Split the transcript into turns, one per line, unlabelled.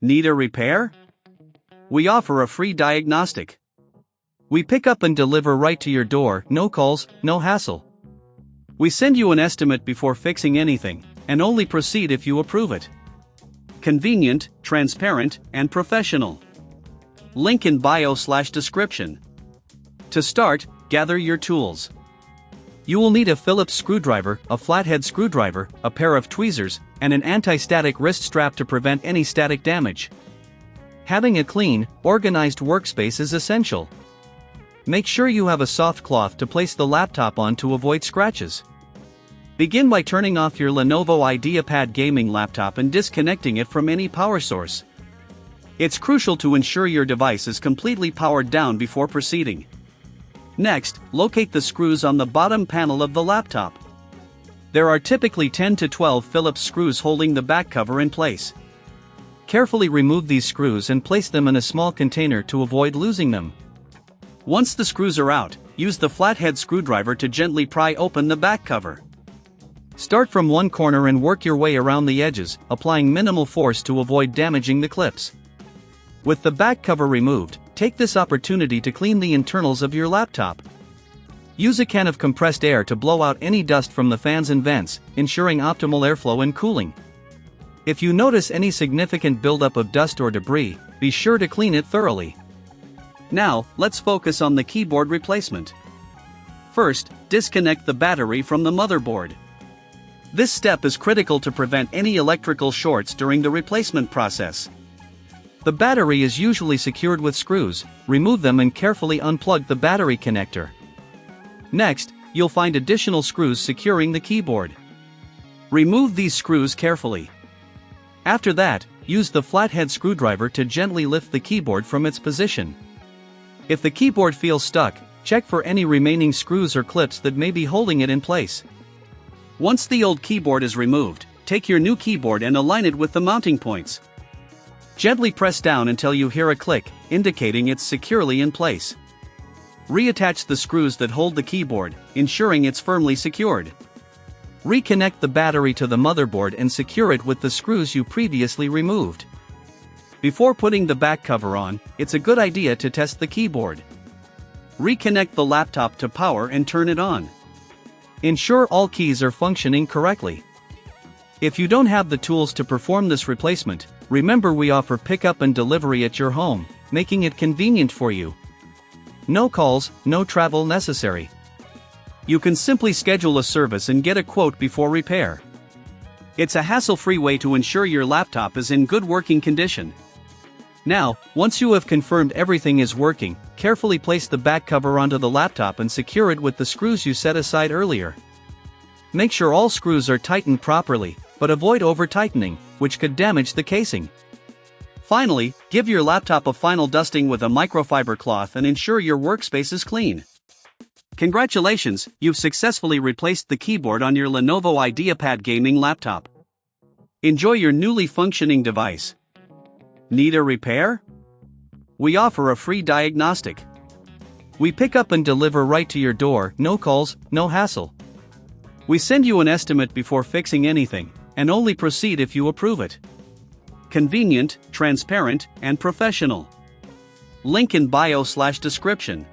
Need a repair? We offer a free diagnostic. We pick up and deliver right to your door, no calls, no hassle. We send you an estimate before fixing anything, and only proceed if you approve it. Convenient, transparent, and professional. Link in bio/description. To start, gather your tools. You will need a Phillips screwdriver, a flathead screwdriver, a pair of tweezers, and an anti-static wrist strap to prevent any static damage. Having a clean, organized workspace is essential. Make sure you have a soft cloth to place the laptop on to avoid scratches. Begin by turning off your Lenovo IdeaPad gaming laptop and disconnecting it from any power source. It's crucial to ensure your device is completely powered down before proceeding. Next, locate the screws on the bottom panel of the laptop. There are typically 10 to 12 Phillips screws holding the back cover in place. Carefully remove these screws and place them in a small container to avoid losing them. Once the screws are out, use the flathead screwdriver to gently pry open the back cover. Start from one corner and work your way around the edges, applying minimal force to avoid damaging the clips. With the back cover removed, take this opportunity to clean the internals of your laptop. Use a can of compressed air to blow out any dust from the fans and vents, ensuring optimal airflow and cooling. If you notice any significant buildup of dust or debris, be sure to clean it thoroughly. Now, let's focus on the keyboard replacement. First, disconnect the battery from the motherboard. This step is critical to prevent any electrical shorts during the replacement process. The battery is usually secured with screws. Remove them and carefully unplug the battery connector. Next, you'll find additional screws securing the keyboard. Remove these screws carefully. After that, use the flathead screwdriver to gently lift the keyboard from its position. If the keyboard feels stuck, check for any remaining screws or clips that may be holding it in place. Once the old keyboard is removed, take your new keyboard and align it with the mounting points. Gently press down until you hear a click, indicating it's securely in place. Reattach the screws that hold the keyboard, ensuring it's firmly secured. Reconnect the battery to the motherboard and secure it with the screws you previously removed. Before putting the back cover on, it's a good idea to test the keyboard. Reconnect the laptop to power and turn it on. Ensure all keys are functioning correctly. If you don't have the tools to perform this replacement, remember we offer pickup and delivery at your home, making it convenient for you. No calls, no travel necessary. You can simply schedule a service and get a quote before repair. It's a hassle-free way to ensure your laptop is in good working condition. Now, once you have confirmed everything is working, carefully place the back cover onto the laptop and secure it with the screws you set aside earlier. Make sure all screws are tightened properly, but avoid over-tightening, which could damage the casing. Finally, give your laptop a final dusting with a microfiber cloth and ensure your workspace is clean. Congratulations, you've successfully replaced the keyboard on your Lenovo IdeaPad gaming laptop. Enjoy your newly functioning device. Need a repair? We offer a free diagnostic. We pick up and deliver right to your door, no calls, no hassle. We send you an estimate before fixing anything, and only proceed if you approve it. Convenient, transparent, and professional. Link in bio/description.